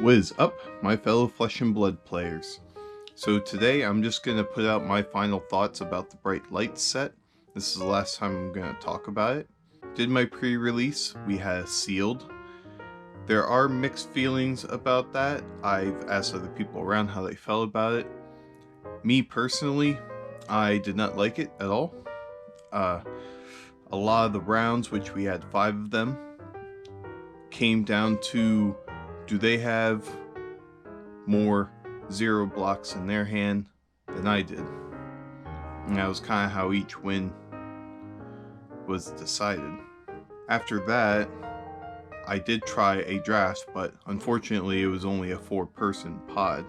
What is up, my fellow Flesh and Blood players? So today I'm just going to put out my final thoughts about the Bright Lights set. This is the last time I'm going to talk about it. Did my pre-release, we had sealed. There are mixed feelings about that. I've asked other people around how they felt about it. Me personally, I did not like it at all. A lot of the rounds, which we had 5 of them, came down to, do they have more 0 blocks in their hand than I did? And that was kind of how each win was decided. After that, I did try a draft, but unfortunately it was only a 4-person pod.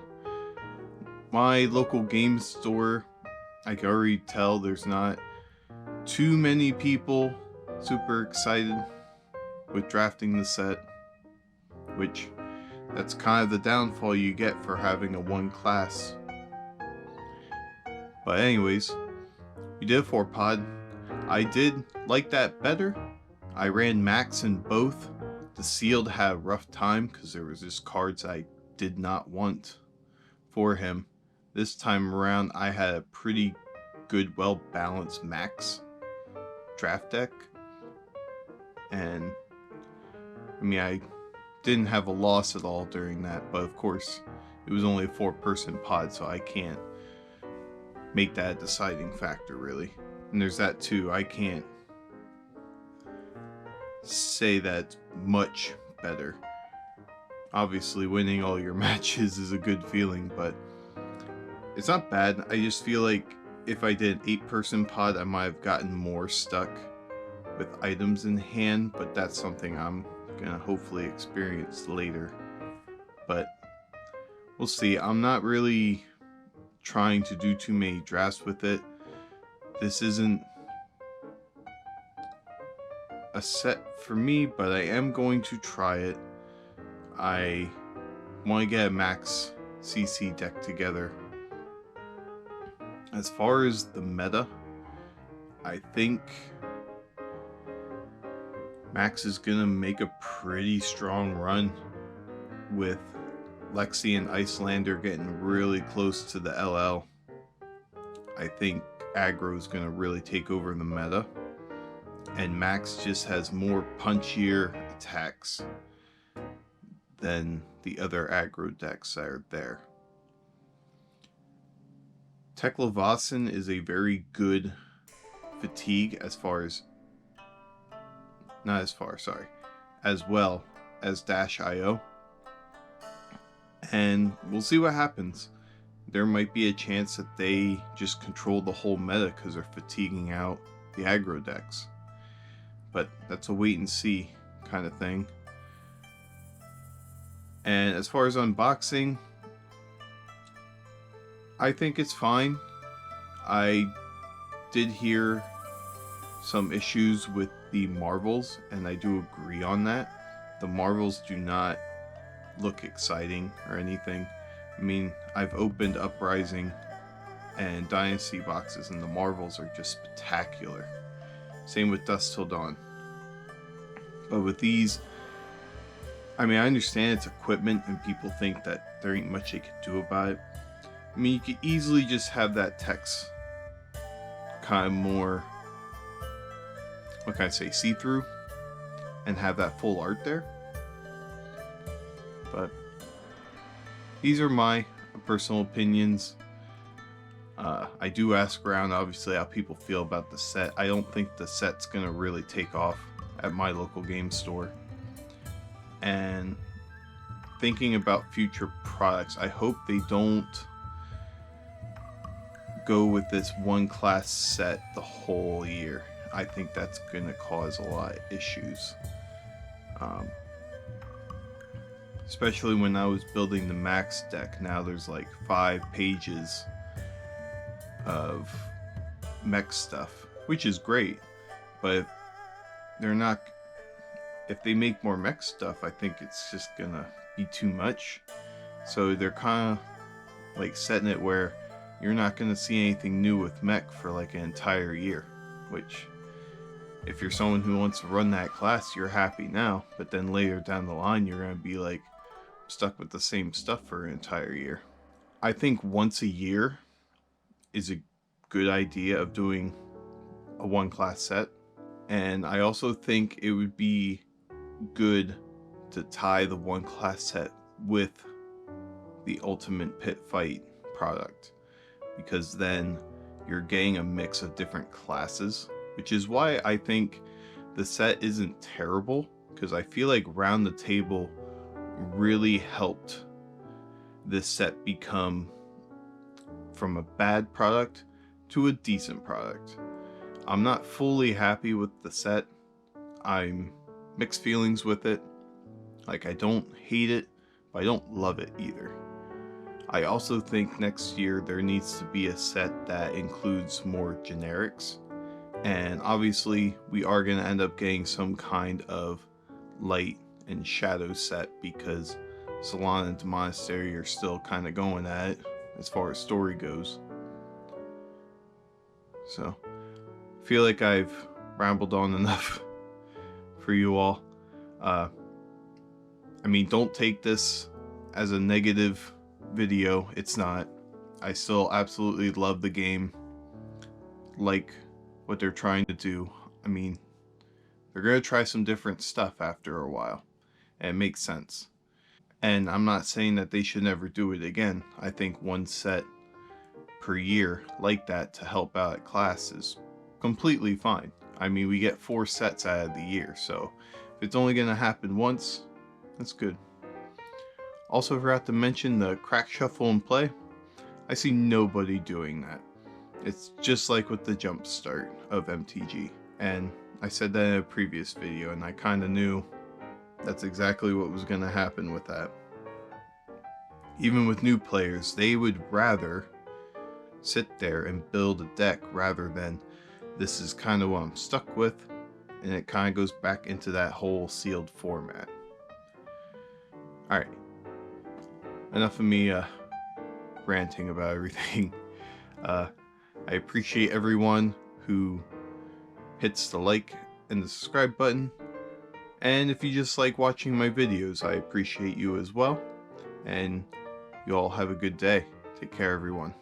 My local game store, I can already tell there's not too many people super excited with drafting the set, which that's kind of the downfall you get for having a 1 class. But anyways, we did a 4-pod. I did like that better. I ran max in both. The sealed had a rough time because there was just cards I did not want for him. This time around I had a pretty good, well balanced max draft deck, and I mean, I didn't have a loss at all during that, but of course it was only a 4-person pod, so I can't make that a deciding factor really. And there's that too, I can't say that much better. Obviously winning all your matches is a good feeling, but it's not bad. I just feel like if I did an 8-person pod, I might have gotten more stuck with items in hand, but that's something I'm gonna hopefully experience later. But we'll see. I'm not really trying to do too many drafts with it. This isn't a set for me, but I am going to try it. I want to get a max CC deck together. As far as the meta, I think Max is gonna make a pretty strong run with Lexi and Icelander getting really close to the LL. I think aggro is gonna really take over the meta, and Max just has more punchier attacks than the other aggro decks that are there. Teklevasin is a very good fatigue as well as Dash IO. And we'll see what happens. There might be a chance that they just control the whole meta because they're fatiguing out the aggro decks. But that's a wait and see kind of thing. And as far as unboxing, I think it's fine. I did hear some issues with the marvels, and I do agree on that. The marvels do not look exciting or anything. I mean, I've opened Uprising and Dynasty boxes, and the marvels are just spectacular. Same with Dusk Till Dawn. But with these, I mean, I understand it's equipment and people think that there ain't much they can do about it. I mean, you could easily just have that text kind of more, what can I say, see-through, and have that full art there. But these are my personal opinions. I do ask around, obviously, how people feel about the set. I don't think the set's gonna really take off at my local game store. And thinking about future products, I hope they don't go with this 1 class set the whole year. I think that's going to cause a lot of issues. Especially when I was building the max deck. Now there's like 5 pages of mech stuff, which is great. But if they make more mech stuff, I think it's just gonna be too much. So they're kind of like setting it where you're not going to see anything new with mech for like an entire year, which if you're someone who wants to run that class, you're happy now, but then later down the line you're going to be like, stuck with the same stuff for an entire year. I think once a year is a good idea of doing a one class set. And I also think it would be good to tie the one class set with the Ultimate Pit Fight product, because then you're getting a mix of different classes, which is why I think the set isn't terrible, because I feel like Round the Table really helped this set become from a bad product to a decent product. I'm not fully happy with the set. I'm mixed feelings with it. Like, I don't hate it, but I don't love it either. I also think next year there needs to be a set that includes more generics. And obviously we are going to end up getting some kind of light and shadow set, because Salon and Monastery are still kind of going at it as far as story goes. So I feel like I've rambled on enough for you all. I mean, don't take this as a negative video. It's not. I still absolutely love the game, like what they're trying to do. I mean, they're going to try some different stuff after a while, and it makes sense. And I'm not saying that they should never do it again. I think one set per year like that to help out at class is completely fine. I mean, we get 4 sets out of the year, so if it's only going to happen once, that's good. Also forgot to mention the crack, shuffle, and play. I see nobody doing that. It's just like with the jump start of MTG, and I said that in a previous video, and I kind of knew that's exactly what was going to happen with that. Even with new players, they would rather sit there and build a deck rather than, this is kind of what I'm stuck with, and it kind of goes back into that whole sealed format. Alright, enough of me ranting about everything. I appreciate everyone who hits the like and the subscribe button, and if you just like watching my videos, I appreciate you as well, and you all have a good day. Take care, everyone.